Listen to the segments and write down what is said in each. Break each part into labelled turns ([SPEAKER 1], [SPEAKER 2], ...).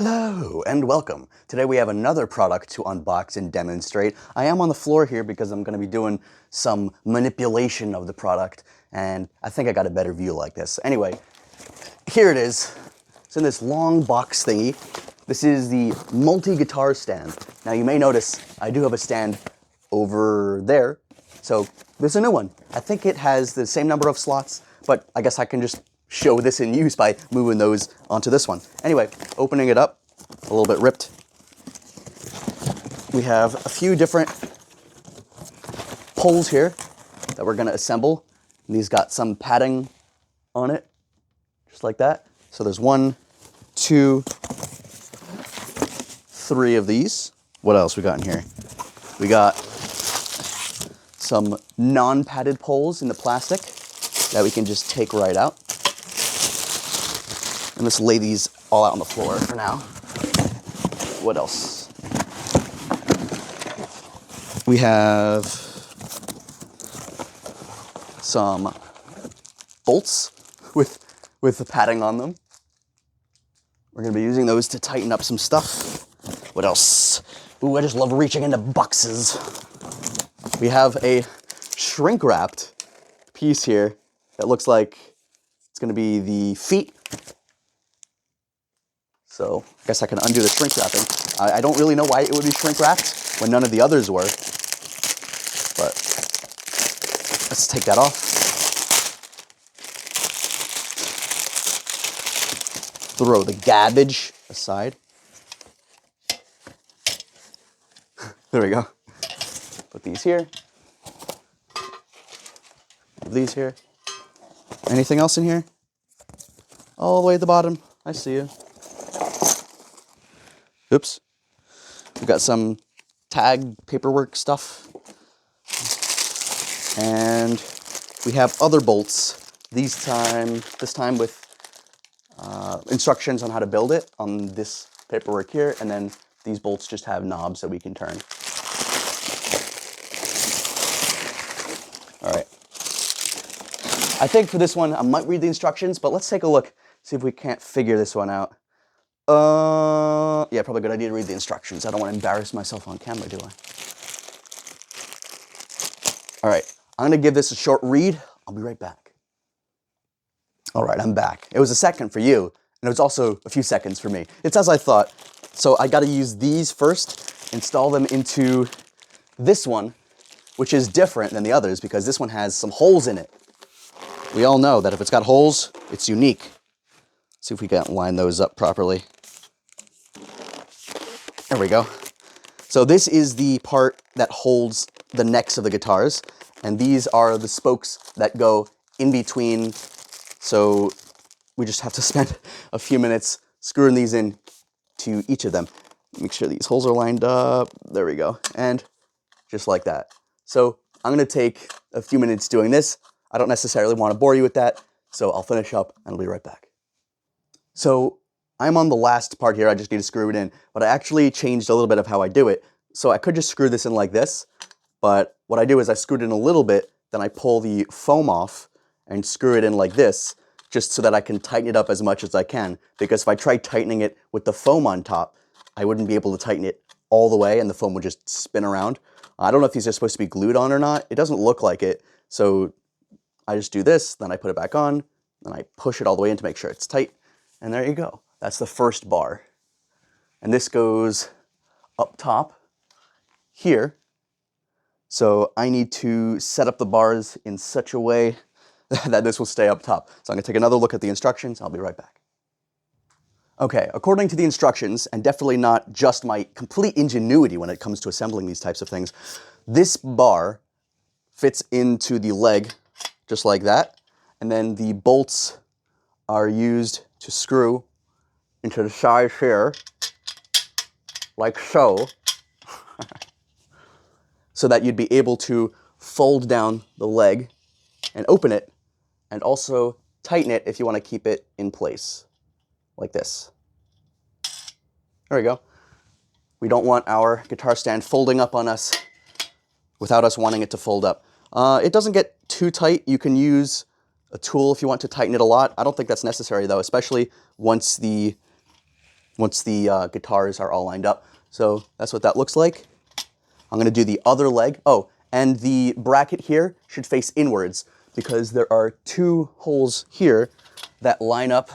[SPEAKER 1] Hello and welcome. Today we have another product to unbox and demonstrate. I am on the floor here because I'm going to be doing some manipulation of the product, and I think I got a better view like this. Anyway, here it is. It's in this long box thingy. This is the multi-guitar stand. Now you may notice I do have a stand over there, so there's a new one. I think it has the same number of slots, but I guess I can just show this in use by moving those onto this one. Anyway, opening it up, a little bit ripped. We have a few different poles here that we're gonna assemble. And these got some padding on it, just like that. So there's 1, 2, 3 of these. What else we got in here? We got some non-padded poles in the plastic that we can just take right out. And let's lay these all out on the floor for now. What else? We have some bolts with the padding on them. We're gonna be using those to tighten up some stuff. What else? Ooh, I just love reaching into boxes. We have a shrink wrapped piece here that looks like it's gonna be the feet. So I guess I can undo the shrink wrapping. I don't really know why it would be shrink wrapped when none of the others were, but let's take that off. Throw the garbage aside. There we go. Put these here. Put these here. Anything else in here? All the way at the bottom. I see you. Oops. We've got some tag paperwork stuff. And we have other bolts. This time with instructions on how to build it on this paperwork here. And then these bolts just have knobs that we can turn. All right. I think for this one, I might read the instructions, but let's take a look, see if we can't figure this one out. Yeah, probably a good idea to read the instructions. I don't want to embarrass myself on camera, do I? All right, I'm gonna give this a short read. I'll be right back. All right, I'm back. It was a second for you, and it was also a few seconds for me. It's as I thought. So I gotta use these first, install them into this one, which is different than the others because this one has some holes in it. We all know that if it's got holes, it's unique. Let's see if we can line those up properly. There we go. So this is the part that holds the necks of the guitars, and these are the spokes that go in between. So we just have to spend a few minutes screwing these in to each of them. Make sure these holes are lined up. There we go. And just like that. So I'm gonna take a few minutes doing this. I don't necessarily want to bore you with that, so I'll finish up and I'll be right back. So I'm on the last part here, I just need to screw it in, but I actually changed a little bit of how I do it. So I could just screw this in like this, but what I do is I screw it in a little bit, then I pull the foam off and screw it in like this, just so that I can tighten it up as much as I can, because if I tried tightening it with the foam on top, I wouldn't be able to tighten it all the way and the foam would just spin around. I don't know if these are supposed to be glued on or not. It doesn't look like it, so I just do this, then I put it back on, then I push it all the way in to make sure it's tight, and there you go. That's the first bar. And this goes up top here. So I need to set up the bars in such a way that this will stay up top. So I'm gonna take another look at the instructions. I'll be right back. Okay, according to the instructions, and definitely not just my complete ingenuity when it comes to assembling these types of things, this bar fits into the leg just like that. And then the bolts are used to screw into the sides here, like so, so that you'd be able to fold down the leg and open it, and also tighten it if you want to keep it in place, like this. There we go. We don't want our guitar stand folding up on us without us wanting it to fold up. It doesn't get too tight. You can use a tool if you want to tighten it a lot. I don't think that's necessary though, especially once the once the guitars are all lined up. So that's what that looks like. I'm going to do the other leg. Oh, and the bracket here should face inwards because there are 2 holes here that line up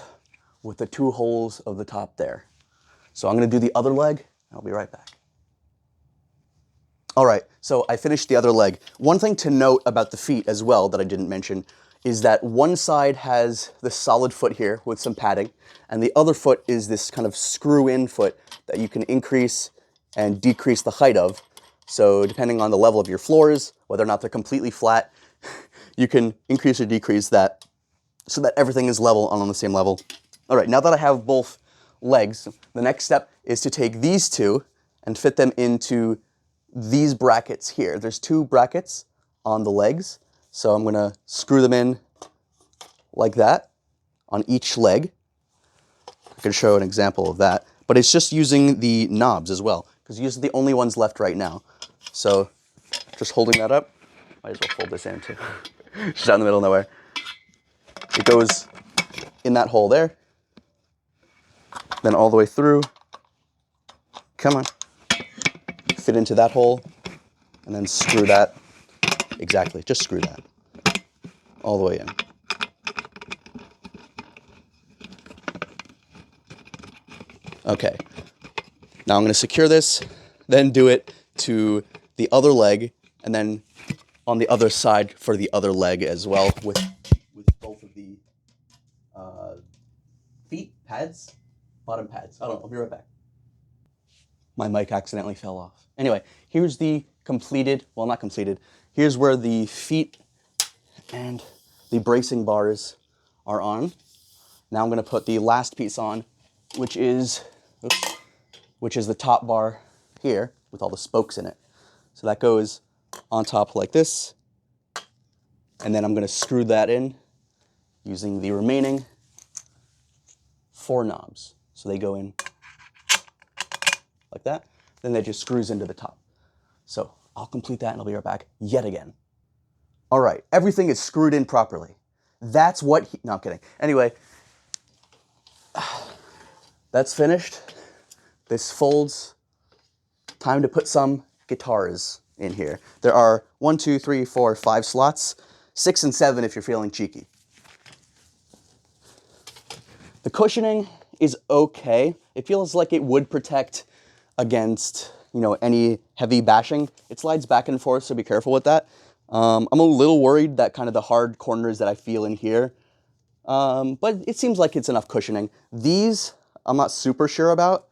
[SPEAKER 1] with the 2 holes of the top there. So I'm going to do the other leg, and I'll be right back. All right, so I finished the other leg. One thing to note about the feet as well that I didn't mention is that one side has the solid foot here with some padding, and the other foot is this kind of screw-in foot that you can increase and decrease the height of. So depending on the level of your floors, whether or not they're completely flat, you can increase or decrease that so that everything is level and on the same level. All right, now that I have both legs, the next step is to take these 2 and fit them into these brackets here. There's 2 brackets on the legs, so I'm going to screw them in like that on each leg. I can show an example of that, but it's just using the knobs as well, because these are the only ones left right now. So just holding that up, might as well fold this in too. Just out in the middle of nowhere. It goes in that hole there, then all the way through. Come on. Fit into that hole, and then screw that. Exactly, just screw that all the way in. Okay, now I'm going to secure this, then do it to the other leg, and then on the other side for the other leg as well with both of the feet pads, bottom pads. I don't know, I'll be right back. My mic accidentally fell off. Anyway, here's the completed, well, not completed, here's where the feet and the bracing bars are on. Now I'm going to put the last piece on, which is the top bar here with all the spokes in it. So that goes on top like this, and then I'm going to screw that in using the remaining 4 knobs. So they go in like that, then that just screws into the top. So I'll complete that and I'll be right back yet again. All right, everything is screwed in properly. That's what no, I'm kidding. Anyway, that's finished. This folds. Time to put some guitars in here. There are 1, 2, 3, 4, 5 slots, 6 and 7 if you're feeling cheeky. The cushioning is okay. It feels like it would protect against, any heavy bashing. It slides back and forth, so be careful with that. I'm a little worried that kind of the hard corners that I feel in here, but it seems like it's enough cushioning. These, I'm not super sure about,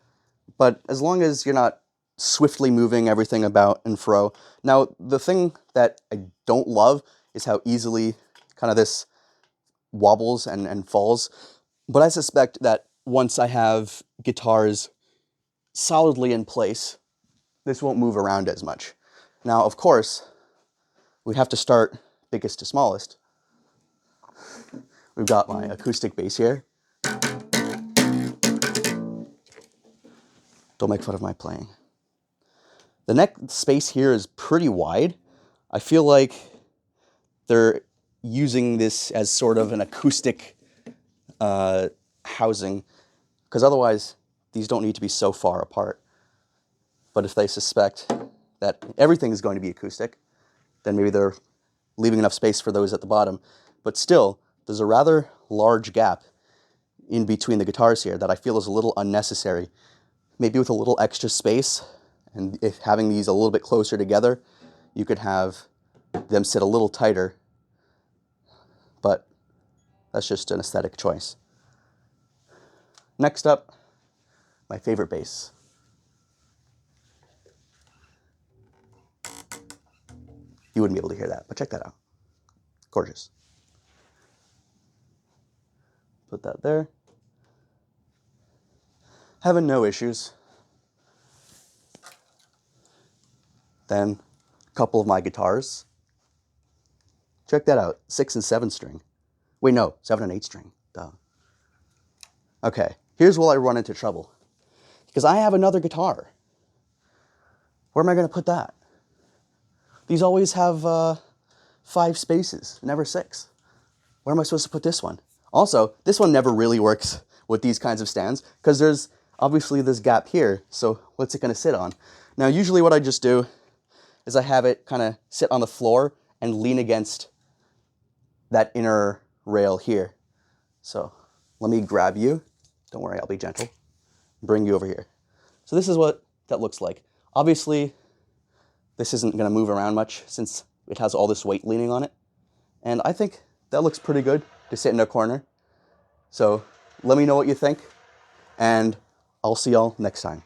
[SPEAKER 1] but as long as you're not swiftly moving everything about and fro. Now, the thing that I don't love is how easily kind of this wobbles and falls, but I suspect that once I have guitars solidly in place, this won't move around as much. Now, of course, we have to start biggest to smallest. We've got my acoustic bass here. Don't make fun of my playing. The neck space here is pretty wide. I feel like they're using this as sort of an acoustic housing, because otherwise these don't need to be so far apart. But if they suspect that everything is going to be acoustic, then maybe they're leaving enough space for those at the bottom. But still, there's a rather large gap in between the guitars here that I feel is a little unnecessary. Maybe with a little extra space, and if having these a little bit closer together, you could have them sit a little tighter, but that's just an aesthetic choice. Next up, my favorite bass. You wouldn't be able to hear that, but check that out. Gorgeous. Put that there. Having no issues. Then a couple of my guitars. Check that out, 6 and 7 string. Wait, no, 7 and 8 string, duh. Okay, here's where I run into trouble. Because I have another guitar. Where am I gonna put that? These always have 5 spaces, never 6. Where am I supposed to put this one? Also, this one never really works with these kinds of stands because there's obviously this gap here, so what's it gonna sit on? Now usually what I just do is I have it kind of sit on the floor and lean against that inner rail here. So let me grab you. Don't worry, I'll be gentle. Bring you over here. So this is what that looks like. Obviously, this isn't going to move around much since it has all this weight leaning on it. And I think that looks pretty good to sit in a corner. So let me know what you think, and I'll see y'all next time.